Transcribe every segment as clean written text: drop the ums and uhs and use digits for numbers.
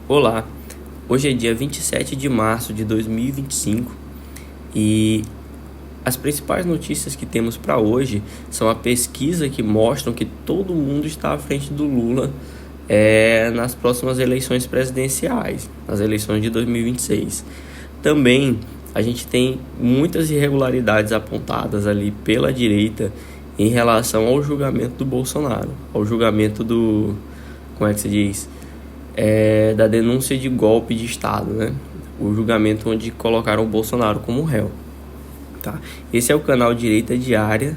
Olá, hoje é dia 27 de março de 2025 e as principais notícias que temos para hoje são a pesquisa que mostram que todo mundo está à frente do Lula nas próximas eleições presidenciais, nas eleições de 2026. Também a gente tem muitas irregularidades apontadas ali pela direita em relação ao julgamento do Bolsonaro, ao julgamento do, como é que se diz? Da denúncia de golpe de Estado, né? O julgamento onde colocaram o Bolsonaro como réu, tá? Esse é o canal Direita Diária,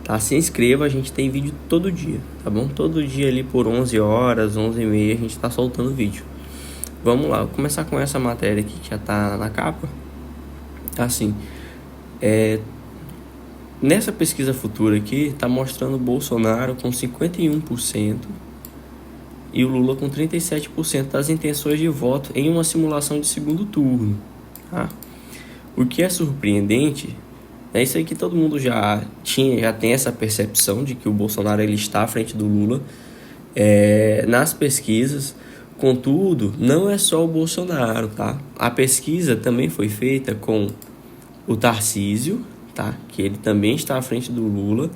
tá? Se inscreva, a gente tem vídeo todo dia, tá bom? Todo dia ali por 11 horas, 11h30 a gente tá soltando vídeo. Vamos lá, vou começar com essa matéria aqui que já tá na capa. Assim, nessa pesquisa futura aqui, tá mostrando o Bolsonaro com 51% e o Lula com 37% das intenções de voto em uma simulação de segundo turno, tá? O que é surpreendente é isso aí, que todo mundo já tem essa percepção de que o Bolsonaro ele está à frente do Lula nas pesquisas. Contudo, não é só o Bolsonaro, tá? A pesquisa também foi feita com o Tarcísio, tá? Que ele também está à frente do Lula.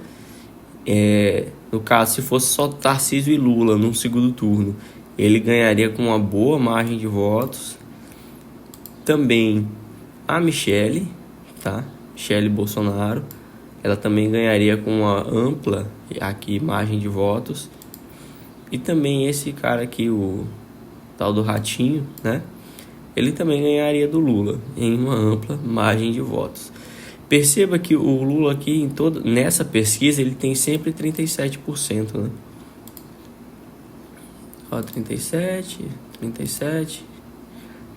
No caso, se fosse só Tarcísio e Lula num segundo turno, ele ganharia com uma boa margem de votos. Também a Michele, tá? Michele Bolsonaro, ela também ganharia com uma ampla aqui margem de votos. E também esse cara aqui, o tal do Ratinho, né? Ele também ganharia do Lula em uma ampla margem de votos. Perceba que o Lula aqui nessa pesquisa ele tem sempre 37%, né? Ó, 37,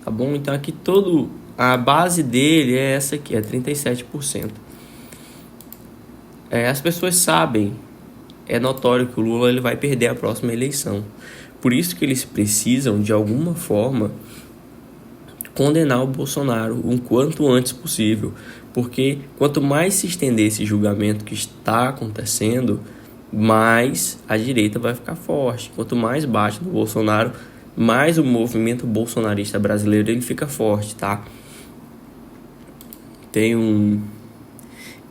tá bom? Então aqui a base dele é essa aqui, é 37%. As pessoas sabem, é notório que o Lula ele vai perder a próxima eleição. Por isso que eles precisam, de alguma forma, condenar o Bolsonaro o quanto antes possível. Porque quanto mais se estender esse julgamento que está acontecendo, mais a direita vai ficar forte. Quanto mais bate no Bolsonaro, mais o movimento bolsonarista brasileiro ele fica forte, tá?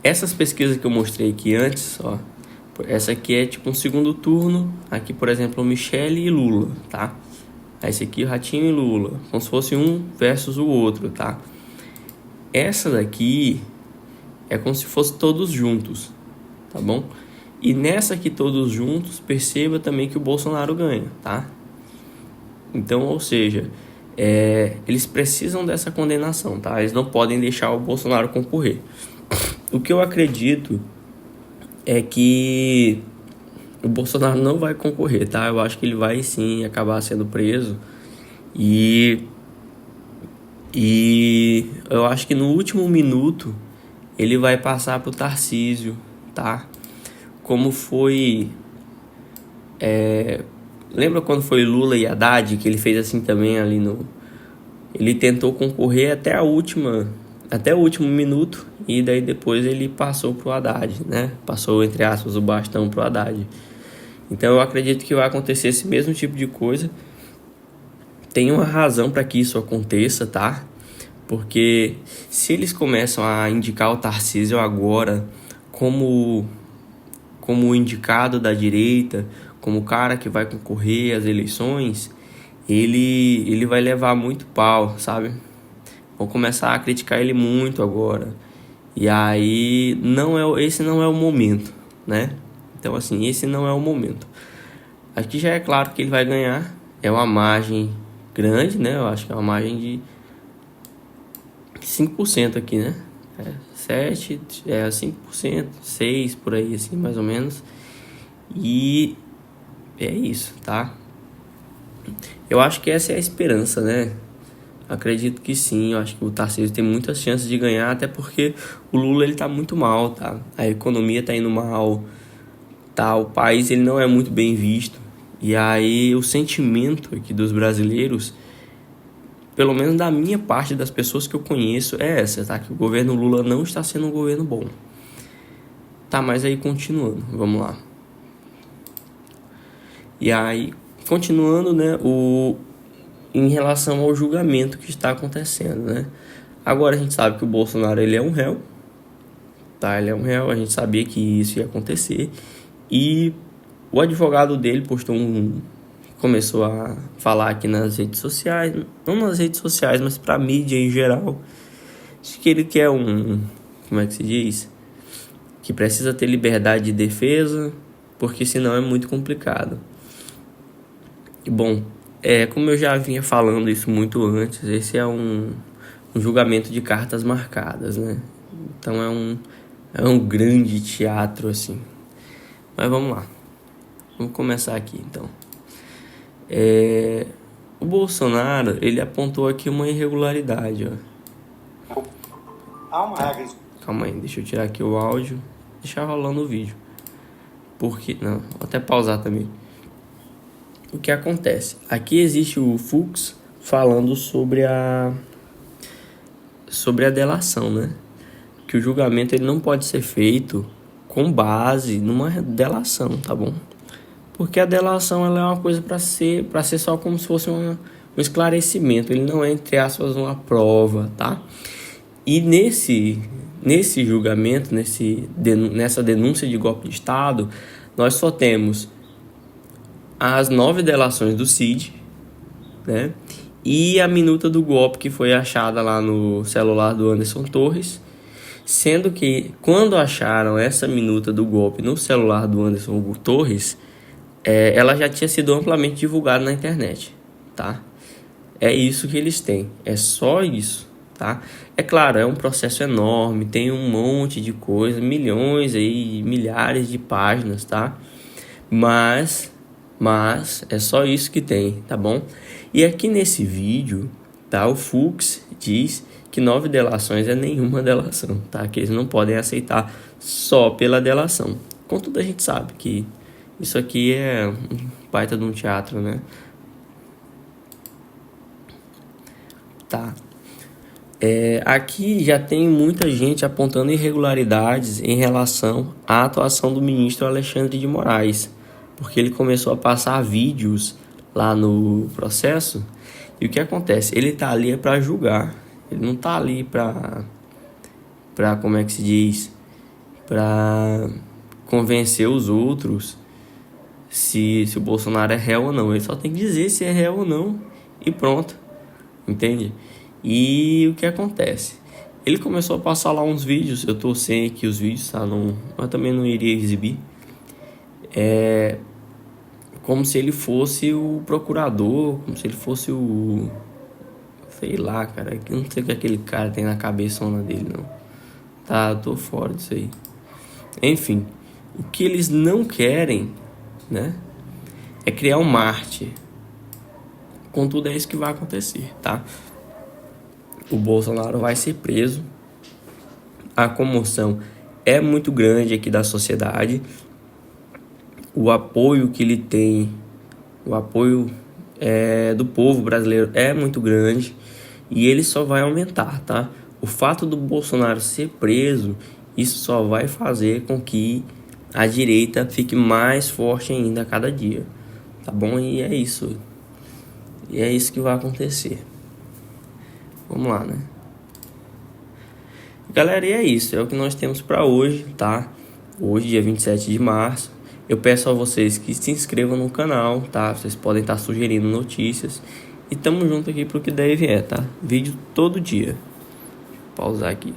Essas pesquisas que eu mostrei aqui antes, ó. Essa aqui é tipo um segundo turno. Aqui, por exemplo, Michele e Lula, tá? Esse aqui, Ratinho e Lula. Como se fosse um versus o outro, tá? Essa daqui é como se fosse todos juntos, tá bom? E nessa aqui, todos juntos, perceba também que o Bolsonaro ganha, tá? Então, ou seja, eles precisam dessa condenação, tá? Eles não podem deixar o Bolsonaro concorrer. O que eu acredito é que o Bolsonaro não vai concorrer, tá? Eu acho que ele vai sim acabar sendo preso. E eu acho que no último minuto ele vai passar pro Tarcísio, tá? Como foi... lembra quando foi Lula e Haddad, que ele fez assim também ali no... Ele tentou concorrer até o último minuto e daí depois ele passou pro Haddad, né? Passou, entre aspas, o bastão pro Haddad. Então eu acredito que vai acontecer esse mesmo tipo de coisa. Tem uma razão para que isso aconteça, tá? Porque se eles começam a indicar o Tarcísio agora como o indicado da direita, como o cara que vai concorrer às eleições, ele vai levar muito pau, sabe? Vão começar a criticar ele muito agora. E aí esse não é o momento, né? Então assim, esse não é o momento. Aqui já é claro que ele vai ganhar. É uma margem grande, né? Eu acho que é uma margem de 5% aqui, né? 7, 5%, 6% por aí, assim, mais ou menos. E é isso, tá? Eu acho que essa é a esperança, né? Acredito que sim, eu acho que o Tarcísio tem muitas chances de ganhar, até porque o Lula ele tá muito mal, tá? A economia tá indo mal, tá? O país ele não é muito bem visto. E aí o sentimento aqui dos brasileiros, pelo menos da minha parte das pessoas que eu conheço, é essa, tá? Que o governo Lula não está sendo um governo bom. Tá, mas aí continuando, vamos lá. E aí, continuando, né? em relação ao julgamento que está acontecendo, né? Agora a gente sabe que o Bolsonaro ele é um réu, tá? Ele é um réu, a gente sabia que isso ia acontecer. E o advogado dele começou a falar aqui nas redes sociais, não nas redes sociais, mas para mídia em geral, de que ele quer como é que se diz? Que precisa ter liberdade de defesa, porque senão é muito complicado. E bom, como eu já vinha falando isso muito antes, esse é um julgamento de cartas marcadas, né? Então é um grande teatro, assim. Mas vamos lá. Vamos começar aqui, então. O Bolsonaro, ele apontou aqui uma irregularidade, ó. Há uma regra. Calma aí, deixa eu tirar aqui o áudio, deixar rolando o vídeo. Porque, não, vou até pausar também. O que acontece? Aqui existe o Fux falando sobre a delação, né? Que o julgamento ele não pode ser feito com base numa delação, tá bom? Porque a delação ela é uma coisa para ser só como se fosse um esclarecimento. Ele não é, entre aspas, uma prova, tá? E nesse julgamento, nessa denúncia de golpe de Estado, nós só temos as 9 delações do Cid, né? E a minuta do golpe que foi achada lá no celular do Anderson Torres, sendo que quando acharam essa minuta do golpe no celular do Anderson Torres, ela já tinha sido amplamente divulgada na internet, tá? É isso que eles têm, é só isso, tá? É claro, é um processo enorme, tem um monte de coisa, milhões aí, milhares de páginas, tá? Mas é só isso que tem, tá bom? E aqui nesse vídeo, tá? O Fux diz que 9 delações é nenhuma delação, tá? Que eles não podem aceitar só pela delação. Contudo, a gente sabe que isso aqui é um baita de um teatro, né? Tá. Aqui já tem muita gente apontando irregularidades em relação à atuação do ministro Alexandre de Moraes, porque ele começou a passar vídeos lá no processo. E o que acontece? Ele tá ali para julgar, ele não tá ali para como é que se diz, para convencer os outros se o Bolsonaro é réu ou não. Ele só tem que dizer se é réu ou não e pronto, entende? E o que acontece? Ele começou a passar lá uns vídeos, eu tô sem aqui os vídeos, tá? Eu também não iria exibir. Como se ele fosse o procurador, como se ele fosse o... sei lá, cara, eu não sei o que aquele cara tem na cabeçona dele, não. Tá, eu tô fora disso aí. Enfim, o que eles não querem, né, é criar um mártir. Contudo, é isso que vai acontecer, tá? O Bolsonaro vai ser preso. A comoção é muito grande aqui da sociedade. O apoio que ele tem, o apoio do povo brasileiro é muito grande. E ele só vai aumentar, tá? O fato do Bolsonaro ser preso, isso só vai fazer com que a direita fique mais forte ainda a cada dia, tá bom? E é isso. E é isso que vai acontecer. Vamos lá, né? Galera, e é isso. É o que nós temos para hoje, tá? Hoje, dia 27 de março. Eu peço a vocês que se inscrevam no canal, tá? Vocês podem estar sugerindo notícias. E tamo junto aqui pro que deve tá? Vídeo todo dia. Vou pausar aqui.